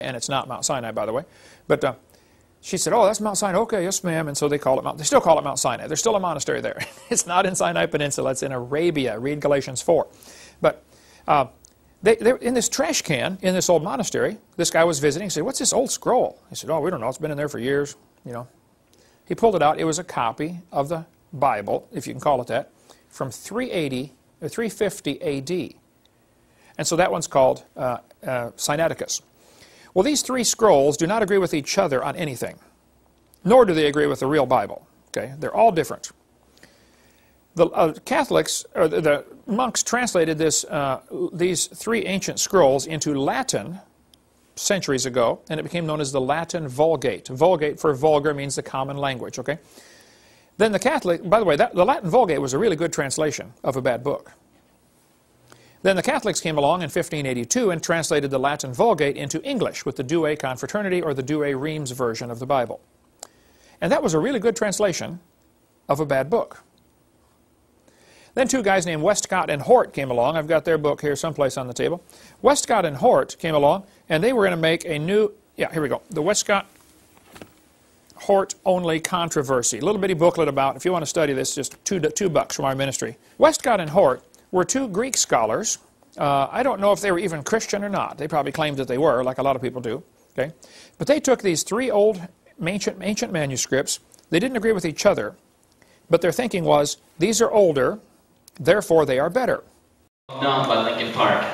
and it's not Mount Sinai, by the way. But she said, oh, that's Mount Sinai. Okay, yes, ma'am. And so they call it they still call it Mount Sinai. There's still a monastery there. It's not in Sinai Peninsula. It's in Arabia. Read Galatians 4. But they're in this trash can in this old monastery. This guy was visiting. He said, what's this old scroll? He said, oh, we don't know. It's been in there for years. You know. He pulled it out. It was a copy of the Bible, if you can call it that, from 380 or 350 A.D. And so that one's called Sinaiticus. Well, these three scrolls do not agree with each other on anything, nor do they agree with the real Bible. Okay, they're all different. The Catholics, or the monks, translated these three ancient scrolls into Latin centuries ago, and it became known as the Latin Vulgate. Vulgate for vulgar means the common language. Okay. Then the Catholic, by the way, the Latin Vulgate was a really good translation of a bad book. Then the Catholics came along in 1582 and translated the Latin Vulgate into English with the Douay Confraternity or the Douay-Rheims version of the Bible. And that was a really good translation of a bad book. Then two guys named Westcott and Hort came along. I've got their book here someplace on the table. Westcott and Hort came along, and they were going to make a new, here we go, the Westcott-Hort Only Controversy. A little bitty booklet about, if you want to study this, just $2 from our ministry. Westcott and Hort were two Greek scholars. I don't know if they were even Christian or not. They probably claimed that they were, like a lot of people do. Okay? But they took these three old ancient manuscripts. They didn't agree with each other, but their thinking was, these are older, therefore they are better. Not by Lincoln Park.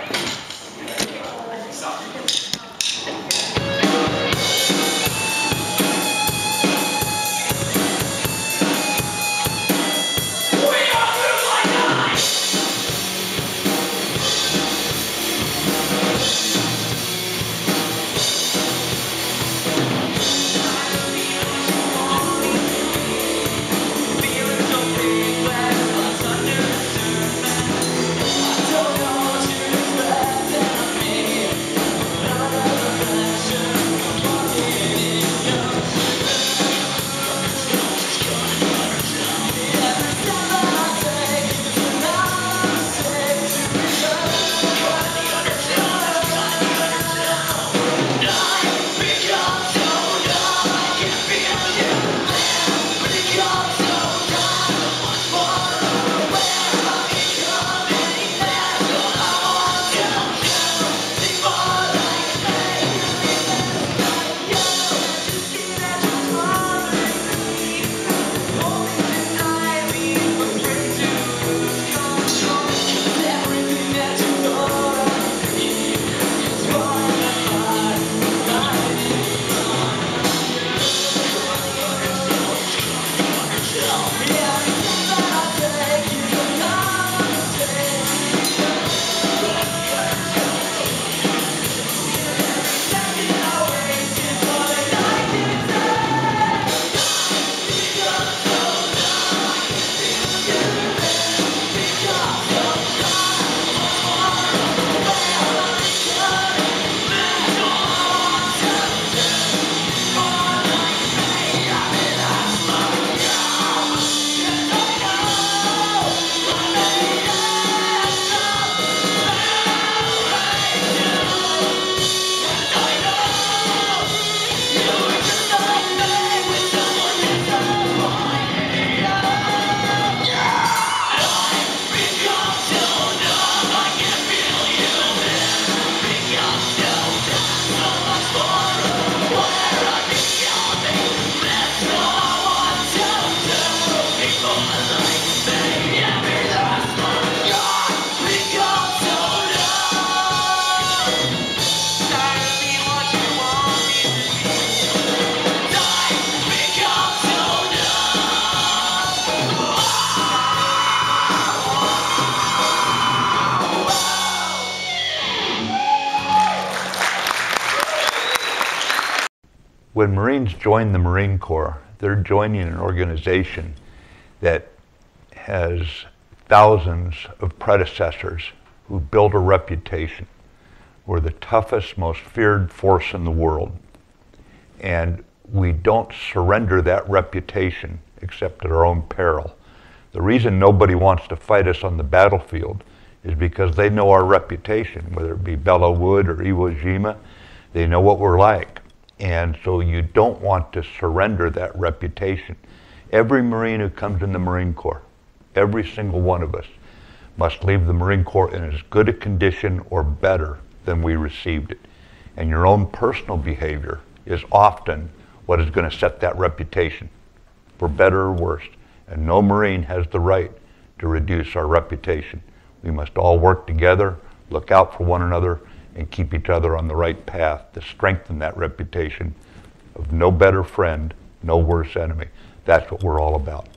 When Marines join the Marine Corps, they're joining an organization that has thousands of predecessors who built a reputation. We're the toughest, most feared force in the world. And we don't surrender that reputation except at our own peril. The reason nobody wants to fight us on the battlefield is because they know our reputation, whether it be Belleau Wood or Iwo Jima. They know what we're like. And so you don't want to surrender that reputation. Every Marine who comes in the Marine Corps, every single one of us, must leave the Marine Corps in as good a condition or better than we received it. And your own personal behavior is often what is going to set that reputation, for better or worse. And no Marine has the right to reduce our reputation. We must all work together, look out for one another, and keep each other on the right path to strengthen that reputation of no better friend, no worse enemy. That's what we're all about.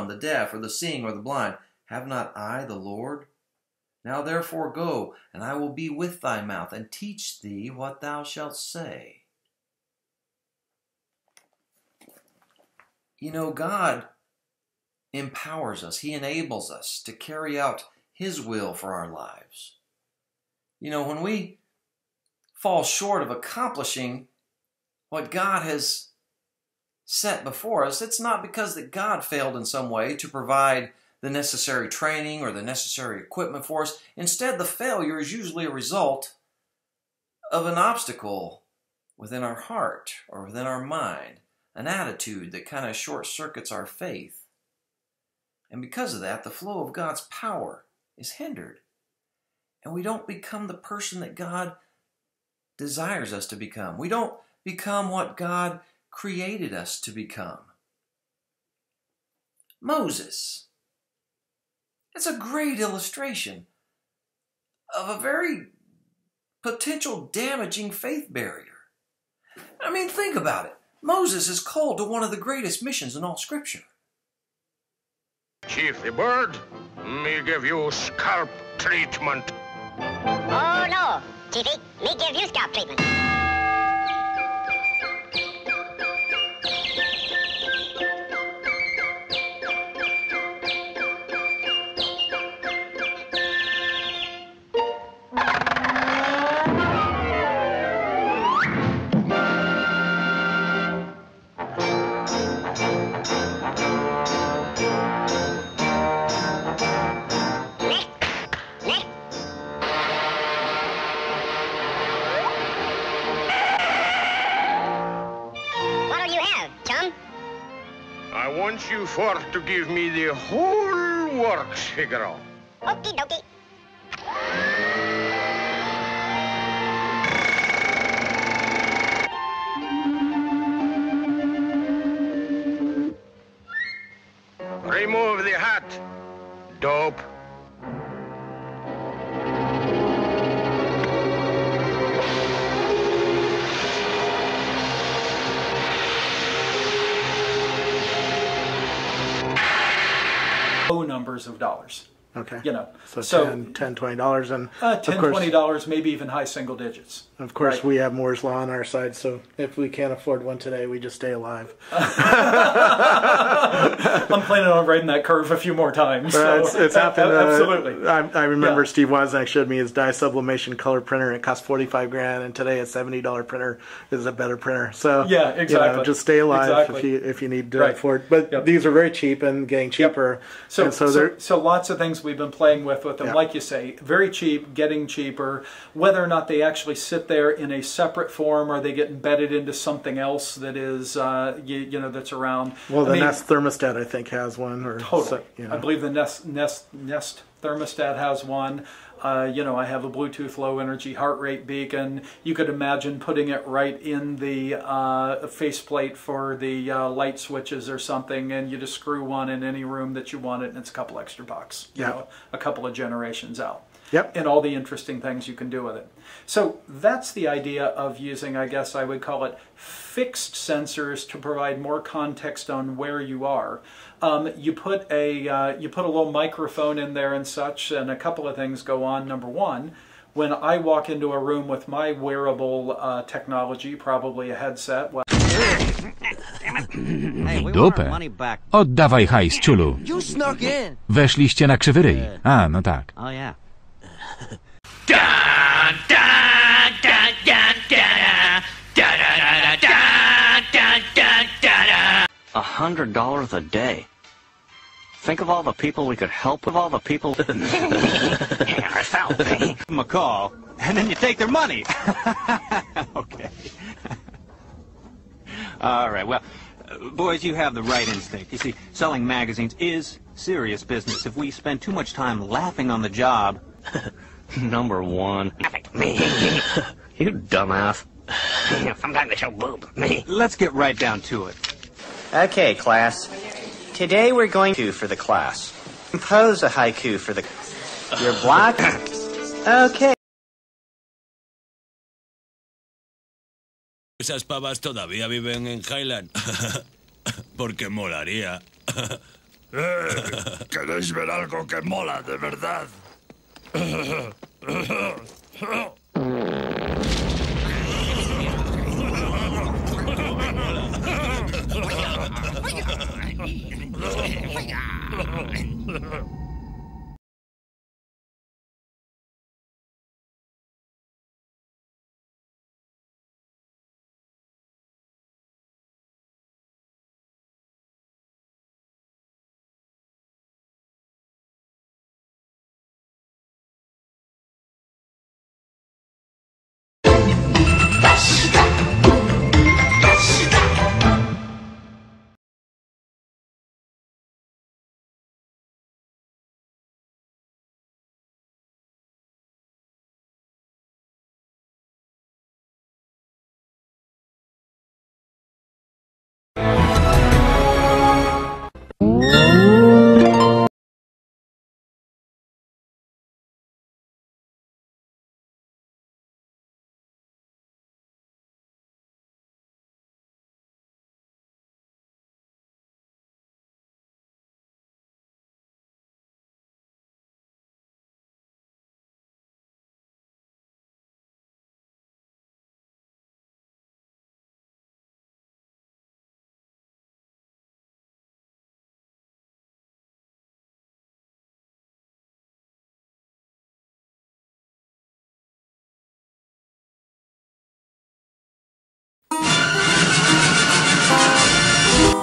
The deaf, or the seeing, or the blind, have not I the Lord? Now therefore go, and I will be with thy mouth, and teach thee what thou shalt say. You know, God empowers us. He enables us to carry out His will for our lives. You know, when we fall short of accomplishing what God has set before us, it's not because that God failed in some way to provide the necessary training or the necessary equipment for us. Instead, the failure is usually a result of an obstacle within our heart or within our mind, an attitude that kind of short-circuits our faith. And because of that, the flow of God's power is hindered. And we don't become the person that God desires us to become. We don't become what God created us to become. Moses. It's a great illustration of a very potential damaging faith barrier. I mean, think about it. Moses is called to one of the greatest missions in all Scripture. Chief the bird, me give you scalp treatment. Oh no, Chiefy, me give you scalp treatment. I want you for to give me the whole works, Figaro. Okie dokie. Remove the hat, dope. Low numbers of dollars. Okay. You know, so $10, $20, and $10, of course, $20, maybe even high single digits. Of course, right. We have Moore's Law on our side, so if we can't afford one today, we just stay alive. I'm planning on riding that curve a few more times. So. It's happened. Absolutely. I remember Steve Wozniak showed me his dye sublimation color printer. It cost $45,000, and today a $70 printer is a better printer. So yeah, exactly. You know, just stay alive exactly. if you need to afford. But these are very cheap and getting cheaper. Yep. So lots of things we've been playing with them, Yeah. like you say, very cheap, getting cheaper. Whether or not they actually sit there in a separate form or they get embedded into something else that is, you know, that's around. Well, the Nest thermostat, I think, has one. Or Totally. So, you know. I believe the Nest thermostat has one. You know, I have a Bluetooth low energy heart rate beacon. You could imagine putting it right in the faceplate for the light switches or something, and you just screw one in any room that you want it, and it's a couple extra bucks. You know, a couple of generations out. Yep. And all the interesting things you can do with it. So that's the idea of using, I guess I would call it, fixed sensors to provide more context on where you are. You put a little microphone in there and such, and a couple of things go on. Number one, when I walk into a room with my wearable technology, probably a headset. Well, Dupę. Oddawaj hajs, ciulu. Weszliście na krzywy ryj. A, no tak. $100 a day. Think of all the people we could help with, all the people. Give them a call, and then you take their money. Okay. All right, well, boys, you have the right instinct. You see, selling magazines is serious business. If we spend too much time laughing on the job... Number one. Me. You dumbass. Sometimes they show boob. Me. Let's get right down to it. Okay, class. Today we're going to for the class. Compose a haiku for the... Your block? Okay. Esas pavas todavía viven en Highland. Porque molaría. ¿Queréis ver algo que mola de verdad?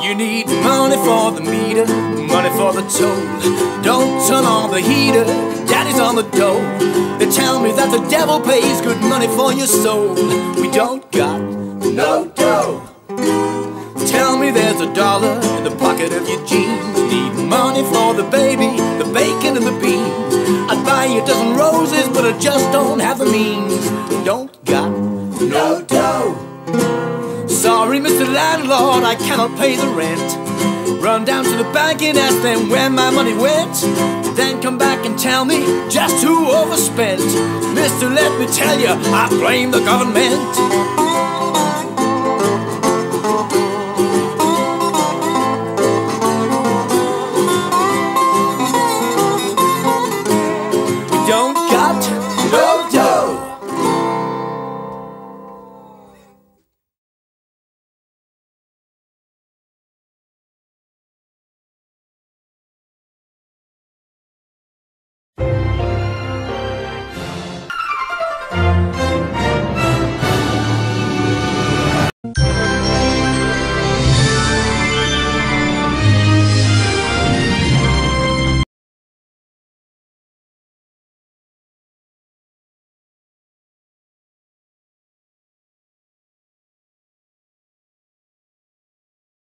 You need money for the meter, money for the toll. Don't turn on the heater, daddy's on the door. They tell me that the devil pays good money for your soul. We don't got no dough. Tell me there's $1 in the pocket of your jeans. Need money for the baby, the bacon and the beans. I'd buy you a dozen roses, but I just don't have the means. Don't got no dough. Sorry, Mr. Landlord, I cannot pay the rent. Run down to the bank and ask them where my money went. Then come back and tell me just who overspent. Mister, let me tell you, I blame the government.